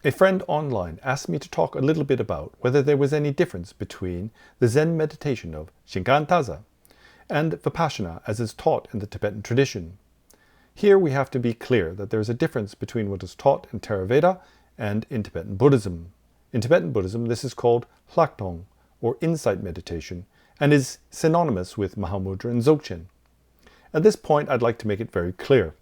A friend online asked me to talk a little bit about whether there was any difference between the Zen meditation of Shikantaza and Vipassana as is taught in the Tibetan tradition. Here we have to be clear that there is a difference between what is taught in Theravada and in Tibetan Buddhism. In Tibetan Buddhism, this is called Hlaktong, or insight meditation, and is synonymous with Mahamudra and Dzogchen. At this point, I'd like to make it very clear.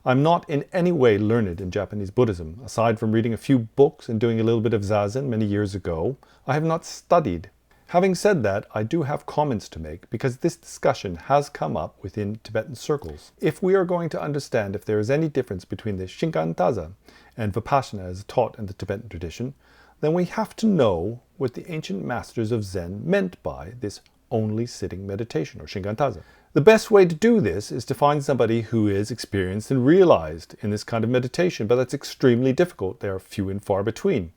I'm not in any way learned in Japanese Buddhism. Aside from reading a few books and doing a little bit of zazen many years ago, I have not studied. Having said that, I do have comments to make because this discussion has come up within Tibetan circles. If we are going to understand if there is any difference between the Shikantaza and Vipassana as taught in the Tibetan tradition, then we have to know what the ancient masters of Zen meant by this only sitting meditation, or Shikantaza. The best way to do this is to find somebody who is experienced and realized in this kind of meditation, but that's extremely difficult. They are few and far between.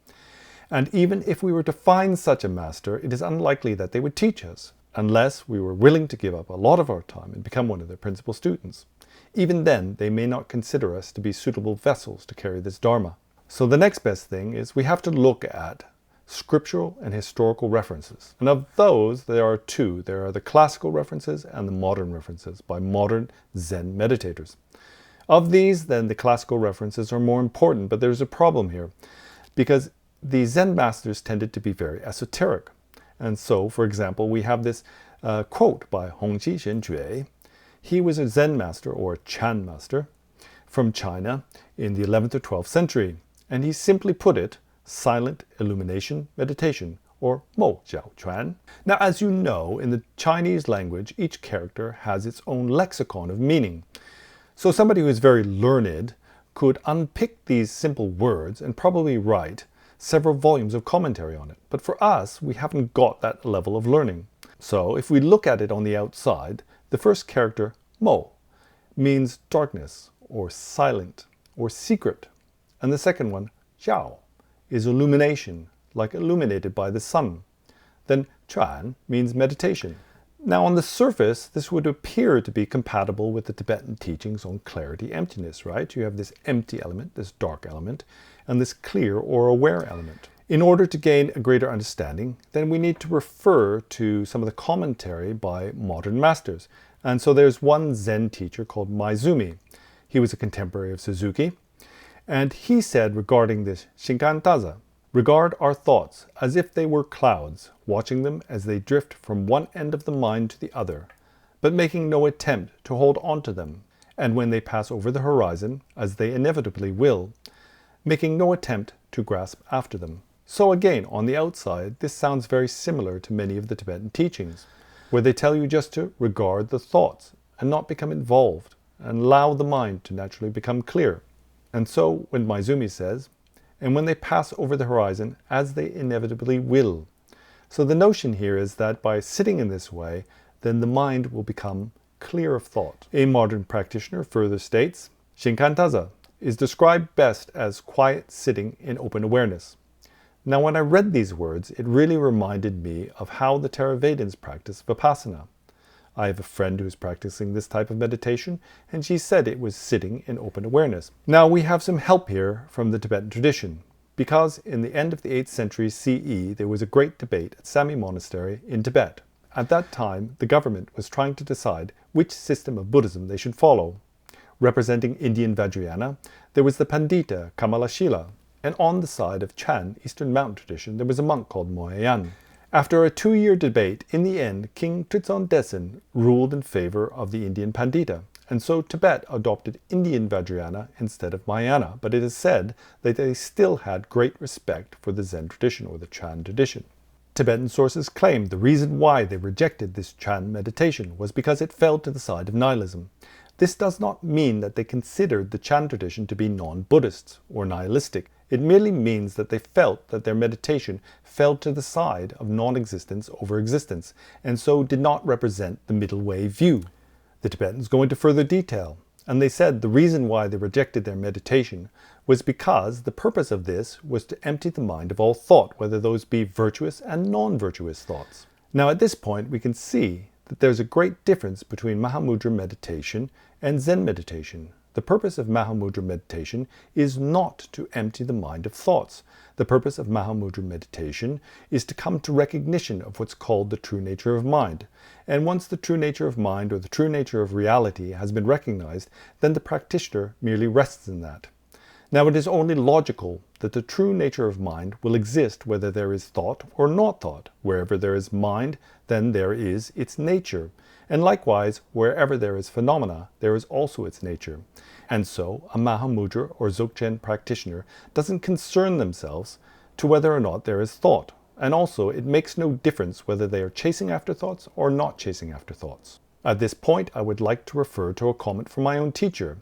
And even if we were to find such a master, it is unlikely that they would teach us, unless we were willing to give up a lot of our time and become one of their principal students. Even then, they may not consider us to be suitable vessels to carry this Dharma. So the next best thing is we have to look at scriptural and historical references. And of those, there are two. There are the classical references and the modern references by modern Zen meditators. Of these, then, the classical references are more important, but there's a problem here because the Zen masters tended to be very esoteric. And so, for example, we have this quote by Hongqi Shenjue. He was a Zen master, or a Chan master, from China in the 11th or 12th century. And he simply put it, silent illumination meditation, or Mo Jiao Chuan. Now, as you know, in the Chinese language, each character has its own lexicon of meaning. So somebody who is very learned could unpick these simple words and probably write several volumes of commentary on it. But for us, we haven't got that level of learning. So if we look at it on the outside, the first character, Mo, means darkness, or silent, or secret. And the second one, Jiao, is illumination, like illuminated by the sun. Then Chuan means meditation. Now on the surface, this would appear to be compatible with the Tibetan teachings on clarity, emptiness, right? You have this empty element, this dark element, and this clear or aware element. In order to gain a greater understanding, then we need to refer to some of the commentary by modern masters. And so there's one Zen teacher called Maizumi. He was a contemporary of Suzuki. And he said regarding this Shikantaza, regard our thoughts as if they were clouds, watching them as they drift from one end of the mind to the other, but making no attempt to hold on to them, and when they pass over the horizon, as they inevitably will, making no attempt to grasp after them. So again, on the outside, this sounds very similar to many of the Tibetan teachings, where they tell you just to regard the thoughts and not become involved, and allow the mind to naturally become clear. And so, when Maizumi says, and when they pass over the horizon, as they inevitably will. So the notion here is that by sitting in this way, then the mind will become clear of thought. A modern practitioner further states, Shikantaza is described best as quiet sitting in open awareness. Now when I read these words, it really reminded me of how the Theravadins practice Vipassana. I have a friend who's practicing this type of meditation, and she said it was sitting in open awareness. Now we have some help here from the Tibetan tradition, because in the end of the 8th century CE, there was a great debate at Sami Monastery in Tibet. At that time, the government was trying to decide which system of Buddhism they should follow. Representing Indian Vajrayana, there was the Pandita Kamalashila, and on the side of Chan, Eastern Mountain tradition, there was a monk called Moyayan. After a 2-year debate, in the end, King Trizon Desen ruled in favor of the Indian Pandita, and so Tibet adopted Indian Vajrayana instead of Mahayana, but it is said that they still had great respect for the Zen tradition, or the Chan tradition. Tibetan sources claim the reason why they rejected this Chan meditation was because it fell to the side of nihilism. This does not mean that they considered the Chan tradition to be non-Buddhist or nihilistic. It merely means that they felt that their meditation fell to the side of non-existence over existence, and so did not represent the middle way view. The Tibetans go into further detail, and they said the reason why they rejected their meditation was because the purpose of this was to empty the mind of all thought, whether those be virtuous and non-virtuous thoughts. Now at this point we can see that there's a great difference between Mahamudra meditation and Zen meditation. The purpose of Mahamudra meditation is not to empty the mind of thoughts. The purpose of Mahamudra meditation is to come to recognition of what's called the true nature of mind. And once the true nature of mind or the true nature of reality has been recognized, then the practitioner merely rests in that. Now, it is only logical that the true nature of mind will exist whether there is thought or not thought. Wherever there is mind, then there is its nature. And likewise, wherever there is phenomena, there is also its nature. And so, a Mahamudra or Dzogchen practitioner doesn't concern themselves to whether or not there is thought. And also, it makes no difference whether they are chasing after thoughts or not chasing after thoughts. At this point, I would like to refer to a comment from my own teacher.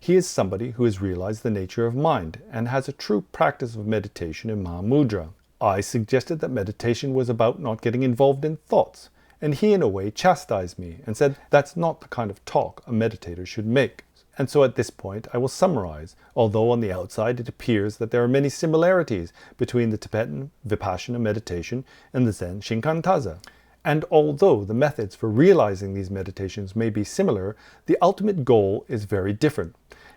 He is somebody who has realized the nature of mind and has a true practice of meditation in Mahamudra. I suggested that meditation was about not getting involved in thoughts, and he in a way chastised me and said that's not the kind of talk a meditator should make. And so at this point I will summarize, although on the outside it appears that there are many similarities between the Tibetan Vipassana meditation and the Zen Shikantaza. And although the methods for realizing these meditations may be similar, the ultimate goal is very different.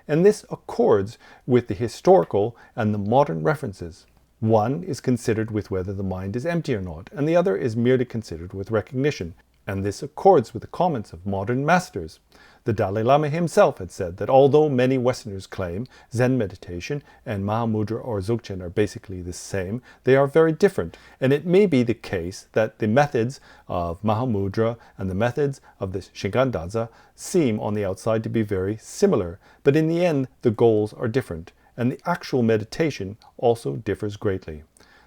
And this accords with the historical and the modern references. One is considered with whether the mind is empty or not, and the other is merely considered with recognition. And this accords with the comments of modern masters. The Dalai Lama himself had said that although many Westerners claim Zen meditation and Mahamudra or Dzogchen are basically the same, they are very different. And it may be the case that the methods of Mahamudra and the methods of the Shikantaza seem on the outside to be very similar, but in the end the goals are different, and the actual meditation also differs greatly.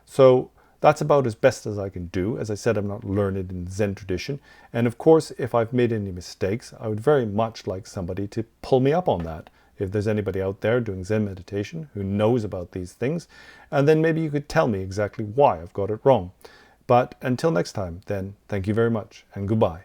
So that's about as best as I can do. As I said, I'm not learned in the Zen tradition. And of course, if I've made any mistakes, I would very much like somebody to pull me up on that. If there's anybody out there doing Zen meditation who knows about these things, and then maybe you could tell me exactly why I've got it wrong. But until next time, then, thank you very much, and goodbye.